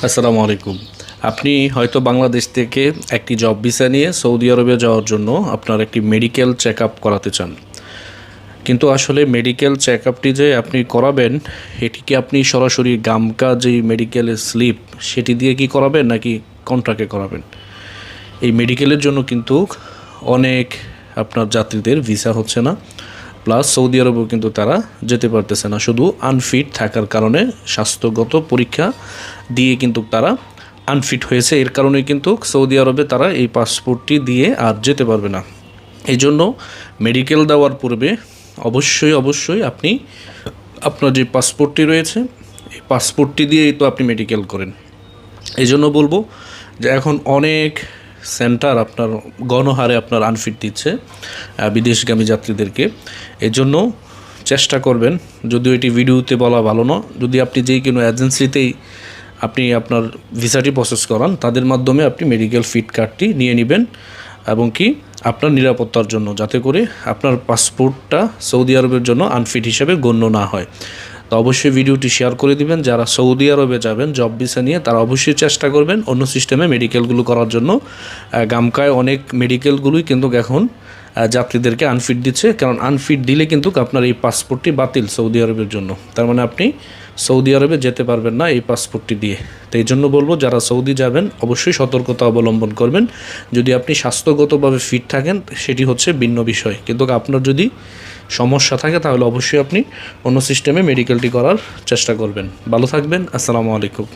আসসালামু আলাইকুম। আপনি হয়তো বাংলাদেশ থেকে একটি জব ভিসা নিয়ে সৌদি আরবে যাওয়ার জন্য আপনার একটি মেডিকেল চেক আপ করাতে চান, কিন্তু আসলে মেডিকেল চেক আপটি যে আপনি করাবেন এটি কি আপনি সরাসরি গামকা যেই মেডিকেলের স্লিপ সেটি দিয়ে কি করাবেন নাকি কন্ট্রাক্টে করাবেন? এই মেডিকেলের জন্য কিন্তু অনেক আপনার যাত্রীদের ভিসা হচ্ছে না, প্লাস সৌদি আরবেও কিন্তু তারা যেতে পারতেছে না, শুধু আনফিট থাকার কারণে স্বাস্থ্যগত পরীক্ষা দিয়ে কিন্তু তারা আনফিট হয়েছে। এর কারণে কিন্তু সৌদি আরবে তারা এই পাসপোর্টটি দিয়ে আর যেতে পারবে না। এই জন্য মেডিকেল দেওয়ার পূর্বে অবশ্যই আপনি আপনার যে পাসপোর্টটি রয়েছে এই পাসপোর্টটি দিয়েই তো আপনি মেডিকেল করেন। এই জন্য বলবো যে এখন অনেক সেন্টার আপনার গণহারে আপনার আনফিট দিচ্ছে বিদেশগামী যাত্রীদেরকে। এই জন্য চেষ্টা করবেন, যদিও এটি ভিডিওতে বলা ভালো না, যদি আপনি যেই কোনো এজেন্সিতেই আপনি আপনার ভিসাটি প্রসেস করান তাদের মাধ্যমে আপনি মেডিকেল ফিট কার্ডটি নিয়ে নেবেন, এবং কি আপনার নিরাপত্তার জন্য, যাতে করে আপনার পাসপোর্টটা সৌদি আরবের জন্য আনফিট হিসেবে গণ্য না হয়। তো অবশ্যই ভিডিওটি শেয়ার করে দিবেন। যারা সৌদি আরবে যাবেন জব ভিসা নিয়ে তারা অবশ্যই চেষ্টা করবেন অন্য সিস্টেমে মেডিকেলগুলো করার জন্য। গামকায় অনেক মেডিকেলগুলোই কিন্তু এখন যাত্রীদেরকে আনফিট দিচ্ছে, কারণ আনফিট দিলে কিন্তু আপনার এই পাসপোর্টটি বাতিল সৌদি আরবের জন্য। তার মানে আপনি সৌদি আরবে যেতে পারবেন না এই পাসপোর্টটি দিয়ে। তো এই জন্য বলবো যারা সৌদি যাবেন অবশ্যই সতর্কতা অবলম্বন করবেন। যদি আপনি স্বাস্থ্যগতভাবে ফিট থাকেন সেটি হচ্ছে ভিন্ন বিষয়, কিন্তু আপনার যদি সমস্যা থাকে তাহলে অবশ্যই আপনি অন্য সিস্টেমে মেডিকেলটি করার চেষ্টা করবেন। ভালো থাকবেন। আসসালামু আলাইকুম।